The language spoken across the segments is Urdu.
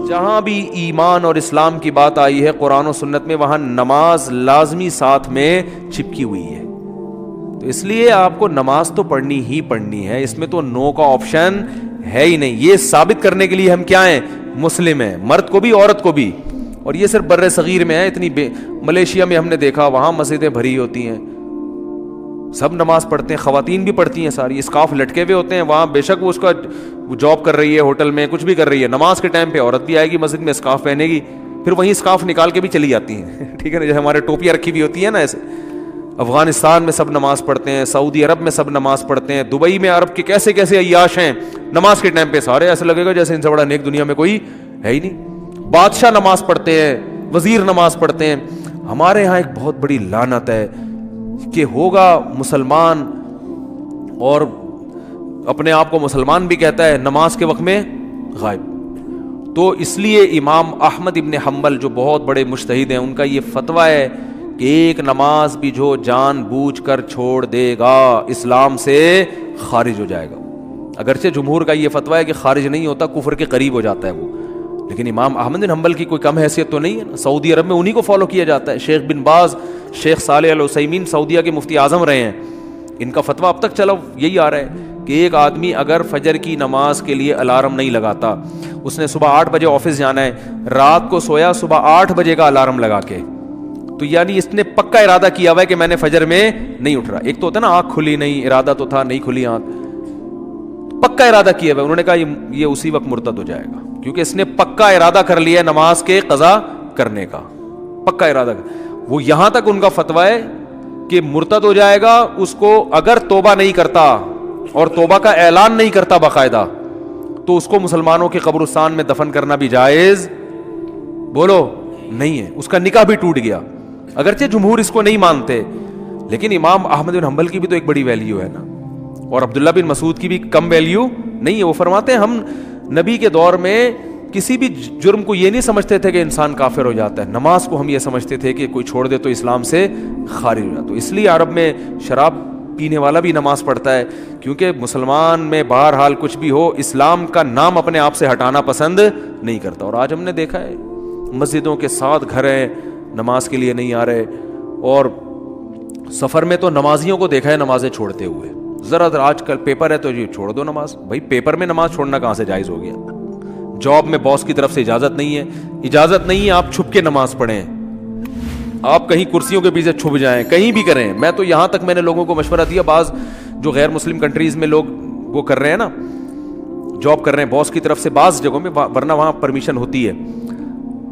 جہاں بھی ایمان اور اسلام کی بات آئی ہے قرآن و سنت میں، وہاں نماز لازمی ساتھ میں چپکی ہوئی ہے. تو اس لیے آپ کو نماز تو پڑھنی ہی پڑھنی ہے، اس میں تو نو کا آپشن ہے ہی نہیں. یہ ثابت کرنے کے لیے ہم کیا ہیں؟ مسلم ہیں، مرد کو بھی عورت کو بھی. اور یہ صرف بر صغیر میں ہے. اتنی ملیشیا میں ہم نے دیکھا وہاں مسجدیں بھری ہوتی ہیں، سب نماز پڑھتے ہیں، خواتین بھی پڑھتی ہیں ساری، اسکارف لٹکے ہوئے ہوتے ہیں وہاں. بے شک وہ اس کا جاب کر رہی ہے، ہوٹل میں کچھ بھی کر رہی ہے، نماز کے ٹائم پہ عورت بھی آئے گی مسجد میں، اسکارف پہنے گی، پھر وہیں اسکارف نکال کے بھی چلی جاتی ہیں. ٹھیک ہے نا، جیسے ہمارے ٹوپیاں رکھی ہوئی ہوتی ہیں نا ایسے. افغانستان میں سب نماز پڑھتے ہیں، سعودی عرب میں سب نماز پڑھتے ہیں، دبئی میں عرب کے کیسے کیسے عیاش ہیں، نماز کے ٹائم پہ سارے ایسے لگے گا جیسے ان سے بڑا نیک دنیا میں کوئی ہے ہی نہیں. بادشاہ نماز پڑھتے ہیں، وزیر نماز پڑھتے ہیں. ہمارے ہاں ایک بہت بڑی لعنت ہے کہ ہوگا مسلمان اور اپنے آپ کو مسلمان بھی کہتا ہے، نماز کے وقت میں غائب. تو اس لیے امام احمد ابن حنبل جو بہت بڑے مجتہد ہیں، ان کا یہ فتویٰ ہے کہ ایک نماز بھی جو جان بوجھ کر چھوڑ دے گا اسلام سے خارج ہو جائے گا. اگرچہ جمہور کا یہ فتویٰ ہے کہ خارج نہیں ہوتا، کفر کے قریب ہو جاتا ہے وہ، لیکن امام احمد بن حنبل کی کوئی کم حیثیت تو نہیں ہے نا. سعودی عرب میں انہی کو فالو کیا جاتا ہے. شیخ بن باز، شیخ صالح العثیمین سعودیہ کے مفتی اعظم رہے ہیں، ان کا فتویٰ اب تک چلا یہی آ رہا ہے کہ ایک آدمی اگر فجر کی نماز کے لیے الارم نہیں لگاتا، اس نے صبح 8 بجے آفس جانا ہے، رات کو سویا صبح 8 بجے کا الارم لگا کے، تو یعنی اس نے پکا ارادہ کیا ہوا ہے کہ میں نے فجر میں نہیں اٹھ رہا. ایک تو ہوتا ہے نا آنکھ کھلی نہیں، ارادہ تو تھا نہیں کھلی آنکھ، پکا ارادہ کیا ہوا ہے. انہوں نے کہا یہ اسی وقت مرتد ہو جائے گا، کیونکہ اس نے پکا ارادہ کر لیا ہے نماز کے قضا کرنے کا، پکا ارادہ. وہ یہاں تک ان کا فتویٰ ہے کہ مرتد ہو جائے گا اس کو اگر توبہ نہیں کرتا اور توبہ کا اعلان نہیں کرتا باقاعدہ، تو اس کو مسلمانوں کے قبرستان میں دفن کرنا بھی جائز بولو نہیں ہے، اس کا نکاح بھی ٹوٹ گیا. اگرچہ جمہور اس کو نہیں مانتے، لیکن امام احمد بن حنبل کی بھی تو ایک بڑی ویلیو ہے نا، اور عبداللہ بن مسعود کی بھی کم ویلیو نہیں ہے. وہ فرماتے ہیں ہم نبی کے دور میں کسی بھی جرم کو یہ نہیں سمجھتے تھے کہ انسان کافر ہو جاتا ہے، نماز کو ہم یہ سمجھتے تھے کہ کوئی چھوڑ دے تو اسلام سے خارج ہو جاتا. تو اس لیے عرب میں شراب پینے والا بھی نماز پڑھتا ہے، کیونکہ مسلمان میں بہرحال کچھ بھی ہو اسلام کا نام اپنے آپ سے ہٹانا پسند نہیں کرتا. اور آج ہم نے دیکھا ہے مسجدوں کے ساتھ گھر ہیں، نماز کے لیے نہیں آ رہے، اور سفر میں تو نمازیوں کو دیکھا ہے نمازیں چھوڑتے ہوئے. ذرا آج کل پیپر ہے تو جی چھوڑ دو نماز. بھائی پیپر میں نماز چھوڑنا کہاں سے جائز ہو گیا؟ جاب میں باس کی طرف سے اجازت نہیں ہے، اجازت نہیں ہے آپ چھپ کے نماز پڑھیں، آپ کہیں کرسیوں کے پیچھے چھپ جائیں، کہیں بھی کریں. میں تو یہاں تک میں نے لوگوں کو مشورہ دیا، بعض جو غیر مسلم کنٹریز میں لوگ وہ کر رہے ہیں نا، جاب کر رہے ہیں باس کی طرف سے بعض جگہوں میں، ورنہ وہاں پرمیشن ہوتی ہے،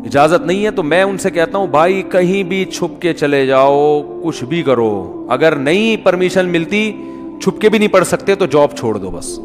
اجازت نہیں ہے، تو میں ان سے کہتا ہوں بھائی کہیں بھی چھپ کے چلے جاؤ، کچھ بھی کرو، اگر نہیں پرمیشن ملتی چھپ کے بھی نہیں پڑھ سکتے تو جاب چھوڑ دو بس.